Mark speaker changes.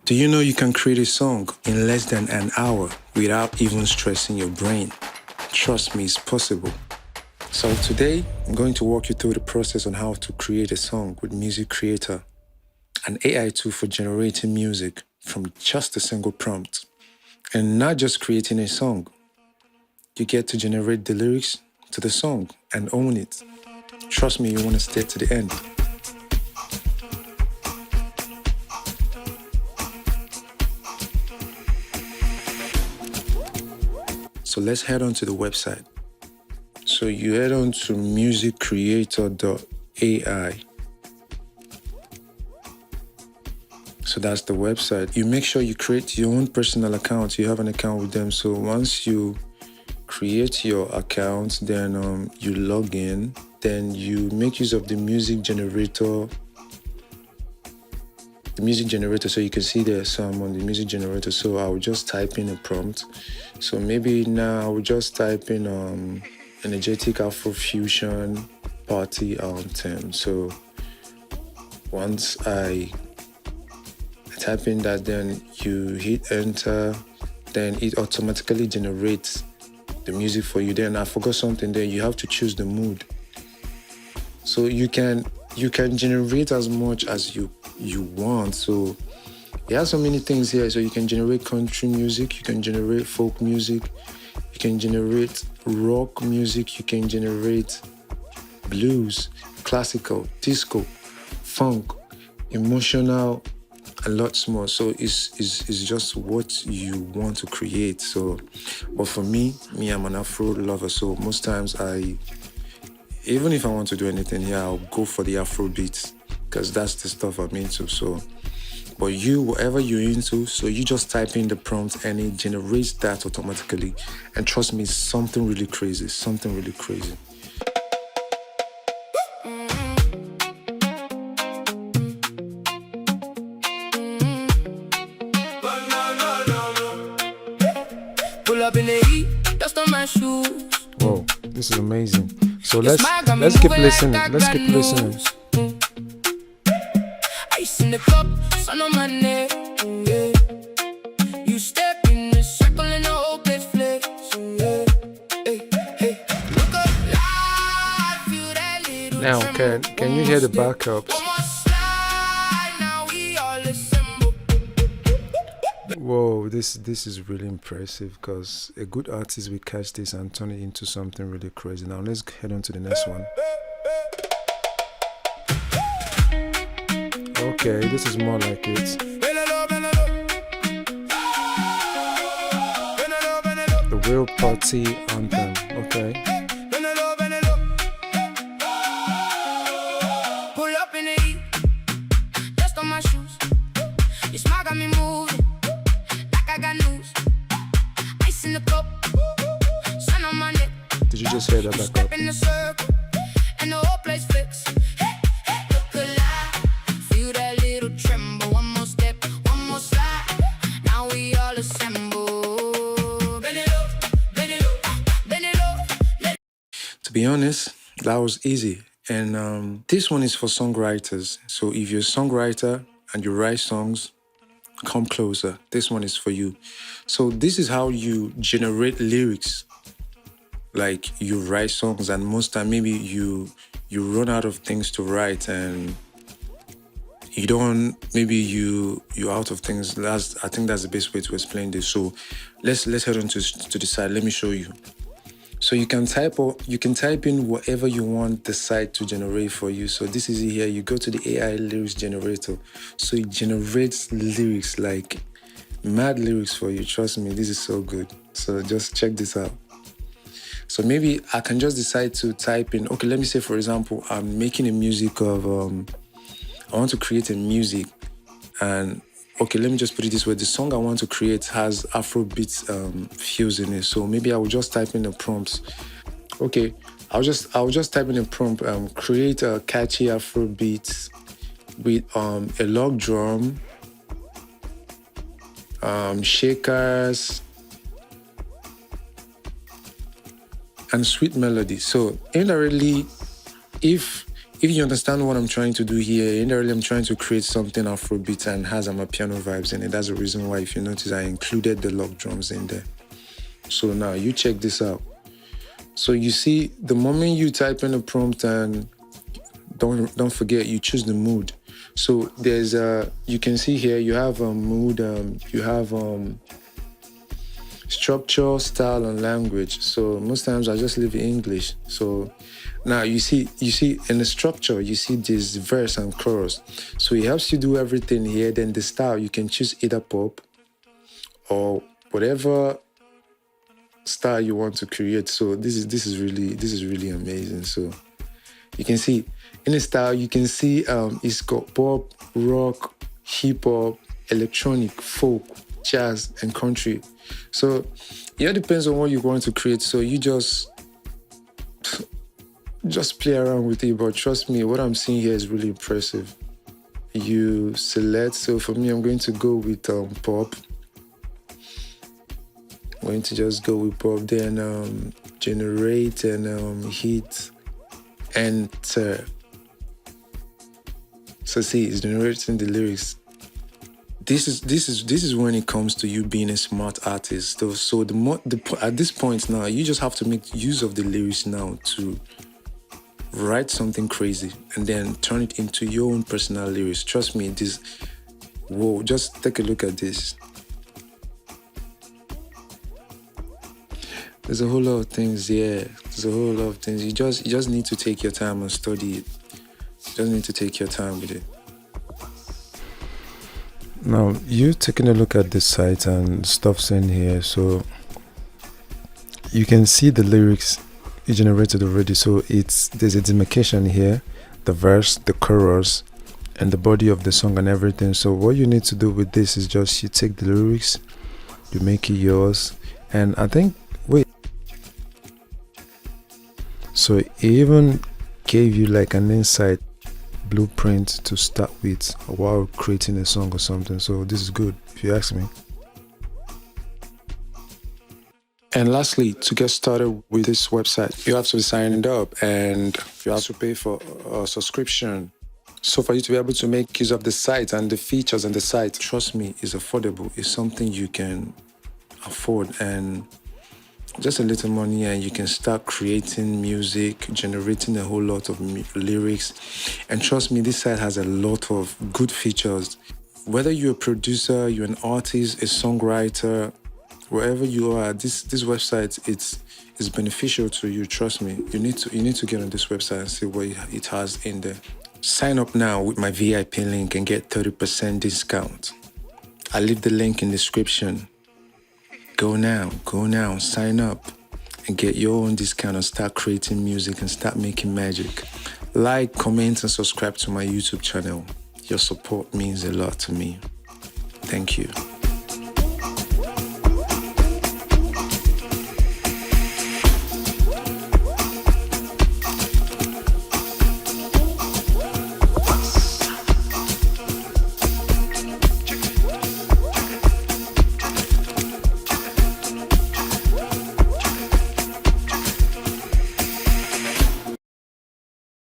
Speaker 1: Do you know you can create a song in less than an hour without even stressing your brain? Trust me, it's possible. So today, I'm going to walk you through the process on how to create a song with MusicCreator, an AI tool for generating music from just a single prompt. And not just creating a song, you get to generate the lyrics to the song and own it. Trust me, you want to stay to the end. So let's head on to the website. So you head on to musiccreator.ai. So that's the website. You make sure you create your own personal account. You have an account with them. So once you create your account, then you log in. Then you make use of the music generator. So you can see there's some on the music generator. So I will just type in a prompt. So maybe now I will just type in energetic Afrofusion party anthem. So once I type in that, then you hit enter, then it automatically generates the music for you. Then I forgot something. Then you have to choose the mood. So you can generate as much as you want. So there are so many things here. So you can generate country music, you can generate folk music, you can generate rock music, you can generate blues, classical, disco, funk, emotional, and lots more. So it's just what you want to create. So, but for me, I'm an Afro lover. So most times even if I want to do anything here, I'll go for the Afro beats because that's the stuff I'm into. So, but you, whatever you're into, so you just type in the prompt and it generates that automatically. And trust me, it's something really crazy.
Speaker 2: Pull up in the heat, dust on my shoes.
Speaker 1: Whoa, this is amazing. So let's keep listening.
Speaker 2: Ice in the cup, sun on my neck. Yeah. You step in the circle and the whole place flips. Yeah. Hey, hey. Look up live, feel that little
Speaker 1: Now,
Speaker 2: tremble.
Speaker 1: can you hear the backups?
Speaker 2: One more slide, now we all assemble.
Speaker 1: Whoa, this is really impressive because a good artist will catch this and turn it into something really crazy. Now let's head on to the next one. Okay, this is more like it. The real party anthem. Okay.
Speaker 2: Pull up in the heat, dust on my shoes. Your smile got me moving, like I got news. Ice in the cup, sun on my neck.
Speaker 1: Did you just hear that back
Speaker 2: Step
Speaker 1: up?
Speaker 2: in the circle, and the whole place flips. Look alive, feel that little tremble. One more step, one more slide. Now we all assemble. Bend it up, bend it up, bend it up.
Speaker 1: To be honest, that was easy. And this one is for songwriters. So if you're a songwriter and you write songs, come closer. This one is for you. So this is how you generate lyrics. Like you write songs, and most time maybe you run out of things to write, and you're out of things. I think that's the best way to explain this. So let's head on to the side. Let me show you. So you can type in whatever you want the site to generate for you. So this is it here. You go to the AI lyrics generator. So it generates lyrics, like mad lyrics for you. Trust me, this is so good. So just check this out. So maybe I can just decide to type in, okay, let me say, for example, I'm making a music of, I want to create a music, and okay, let me just put it this way. The song I want to create has Afrobeat feels in it. So maybe I will just type in the prompts. Okay, I'll just type in a prompt, create a catchy Afrobeat with a log drum, shakers, and sweet melody. So indirectly, if if you understand what I'm trying to do here, indirectly I'm trying to create something Afrobeat and has my piano vibes in it. That's the reason why, if you notice, I included the log drums in there. So now you check this out. So you see, the moment you type in a prompt, and don't forget, you choose the mood. So there's you can see here, you have a mood, you have structure, style, and language. So most times I just leave it English. So now you see in the structure, you see this verse and chorus. So it helps you do everything here. Then the style, you can choose either pop or whatever style you want to create. So this is really amazing. So you can see in the style, you can see it's got pop, rock, hip hop, electronic, folk, jazz, and country. So it all depends on what you want to create. So you just play around with it. But trust me, what I'm seeing here is really impressive. You select. So for me, I'm going to go with pop. I'm going to just go with pop. Then generate and hit enter. So see, it's generating the lyrics. This is when it comes to you being a smart artist. So at this point now, you just have to make use of the lyrics now to write something crazy and then turn it into your own personal lyrics. Trust me, whoa, just take a look at this. There's a whole lot of things, yeah. There's a whole lot of things. You just need to take your time and study it. You just need to take your time with it. Now, you taking a look at this site and stuff's in here, so you can see the lyrics you generated already. So there's a demarcation here, the verse, the chorus, and the body of the song and everything. So what you need to do with this is just you take the lyrics, you make it yours, and I think so it even gave you like an insight blueprint to start with while creating a song or something. So this is good, if you ask me. And lastly, to get started with this website, you have to be signed up and you have to pay for a subscription. So for you to be able to make use of the site and the features on the site, trust me, is affordable. It's something you can afford, and just a little money and you can start creating music, generating a whole lot of lyrics. And trust me, this site has a lot of good features. Whether you're a producer, you're an artist, a songwriter, wherever you are, this website it's beneficial to you. Trust me, you need to get on this website and see what it has in there. Sign up now with my VIP link and get 30% discount. I'll leave the link in the description. Go now, sign up and get your own discount and start creating music and start making magic. Like, comment, and subscribe to my YouTube channel. Your support means a lot to me. Thank you.